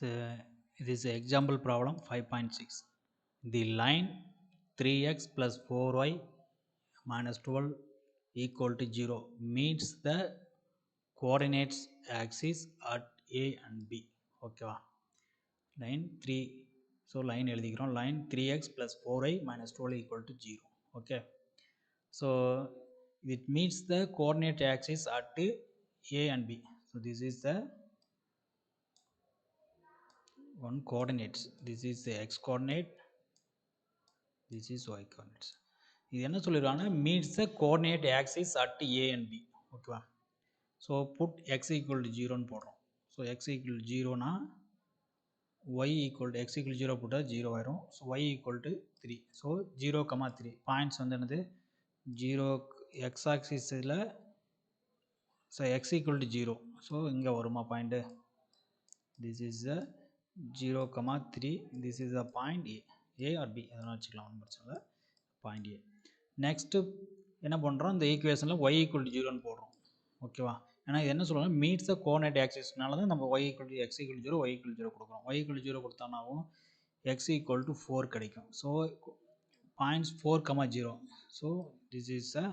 So it is example problem 5.6. The line 3x plus 4y minus 12 equal to 0 meets the coordinates axis at A and B. Okay, line 3. So line எழுதிக்கிறோம் line 3x plus 4y minus 12 equal to 0. Okay, so it meets the coordinate axis at A and B. So this is the one coordinates. This is the x coordinate, this is y coordinates. இது என்ன சொல்லிடுவாங்கன்னா meets the coordinate axis at A and B. ஓகேவா, so put x equal to 0ன்னு போடுறோம். So x equal to 0னா y equal to x equal to 0 போட்டால் 0 ஆயிரும். So y equal to 3. So 0, 3 points வந்து என்னது 0 x ஆக்சிஸில். So x equal to 0. So இங்கே வருமா point, this is the 0, 3. this is the point A or B எதனா வச்சுக்கலாம், ஒன்றும் பிரச்சனை இல்லை. Point A. நெக்ஸ்ட்டு என்ன பண்ணுறோம், இந்த ஈக்குவேஷனில் y equal to 0ன்னு போடுறோம். ஓகேவா, ஏன்னா இது என்ன சொல்லுவாங்க மீட்ஸ் த கோஆர்டினேட் ஆக்சிஸ்னால தான் நம்ம y equal to x equal to 0 y equal to 0 கொடுக்குறோம். y equal to 0 கொடுத்தானாவும் x equal to 4 கிடைக்கும். So points 4, 0. So this is a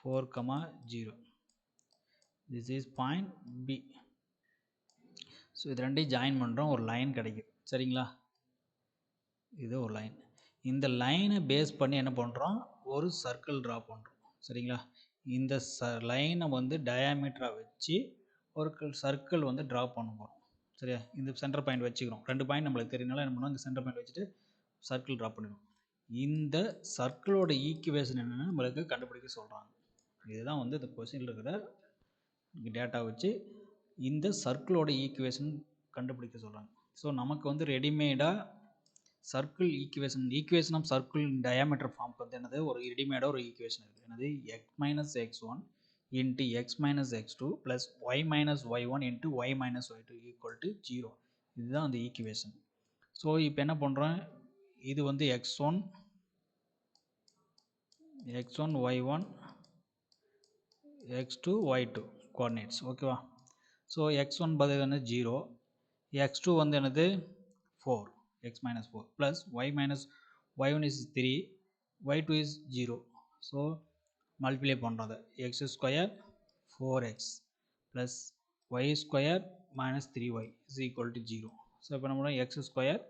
4, 0. this is point B. So இது ரெண்டையும் ஜாயின் பண்ணுறோம், ஒரு லைன் கிடைக்கும். சரிங்களா, இது ஒரு லைன். இந்த லைனை பேஸ் பண்ணி என்ன பண்ணுறோம், ஒரு சர்க்கிள் ட்ரா பண்ணுறோம். சரிங்களா, இந்த லைனை வந்து டயாமீட்டராக வச்சு ஒரு சர்க்கிள் வந்து ட்ரா பண்ண போகிறோம். சரியா, இந்த சென்டர் பாயிண்ட் வச்சுக்கிறோம். 2 பாயிண்ட் நம்மளுக்கு தெரியனால என்ன பண்ணுவோம், இந்த சென்டர் பாயிண்ட் வச்சுட்டு சர்க்கிள் ட்ரா பண்ணிடுவோம். இந்த சர்க்கிளோட ஈக்குவேஷன் என்னென்னு நம்மளுக்கு கண்டுபிடிக்க சொல்கிறாங்க. இதுதான் வந்து இந்த கொஸ்டினில் இருக்கிற டேட்டா வச்சு இந்த சர்க்கிளோட ஈக்குவேஷன் கண்டுபிடிக்க சொல்கிறாங்க. ஸோ நமக்கு வந்து ரெடிமேடாக circle equation of circle diameter ஃபார்முக்கு வந்து என்னது, ஒரு ரெடிமேடாக ஒரு ஈக்குவேஷன் இருக்குது. என்னது, x minus x1 into x minus x2 plus y minus y1 into y minus y2 equal to 0. இதுதான் அந்த ஈக்குவேஷன். ஸோ இப்போ என்ன பண்ணுறோம், இது வந்து x1 y1 x2 y2 coordinates. ஓகேவா, ஸோ x1 பதில் வந்து 0, x2 வந்து என்னது 4, x minus 4 plus y minus y1 is 3, y2 is 0. so multiply பண்ணுறது x square 4x plus y square minus 3y is equal to 0. So இப்போ நம்ம x square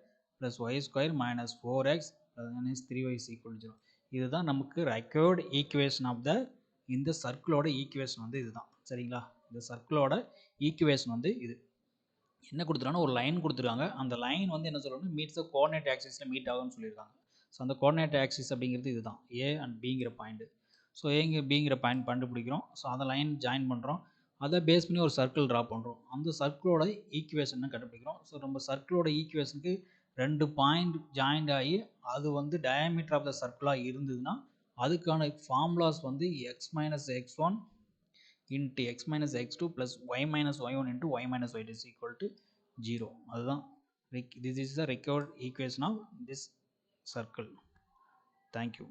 plus y square minus 4x minus 3y is equal to 0. இதுதான் நமக்கு required equation of the இந்த சர்க்கிளோட equation வந்து இதுதான். சரிங்களா, இந்த சர்க்கிளோட ஈக்குவேஷன் வந்து இது. என்ன கொடுத்துருக்காங்கன்னா ஒரு லைன் கொடுத்துருக்காங்க. அந்த லைன் வந்து என்ன சொல்லணும், மீட்ஸ் த கோஆர்டினேட் ஆக்சிஸில் மீட் ஆகும்னு சொல்லியிருக்காங்க. ஸோ அந்த கோஆர்டினேட் ஆக்சிஸ் அப்படிங்கிறது இதுதான், ஏ அண்ட் பிங்கிற பாயிண்ட். ஸோ ஏங்க பிங்கிற பாயிண்ட் கண்டுபிடிக்கிறோம். ஸோ அந்த லைன் ஜாயின் பண்ணுறோம், அதை பேஸ் பண்ணி ஒரு சர்க்கிள் ட்ரா பண்ணுறோம். அந்த சர்க்கிளோட ஈக்குவேஷன் கண்டுபிடிக்கிறோம். ஸோ நம்ம சர்க்கிளோட ஈக்குவேஷனுக்கு 2 பாயிண்ட் ஜாயிண்ட் ஆகி அது வந்து டயாமீட்டர் ஆஃப் த சர்க்கிளாக இருந்ததுன்னா அதுக்கான ஃபார்முலாஸ் வந்து x minus x1 into x minus x2 plus y minus y1 into y minus y2 is equal to 0. அதுதான், this is the required equation of this circle. Thank you.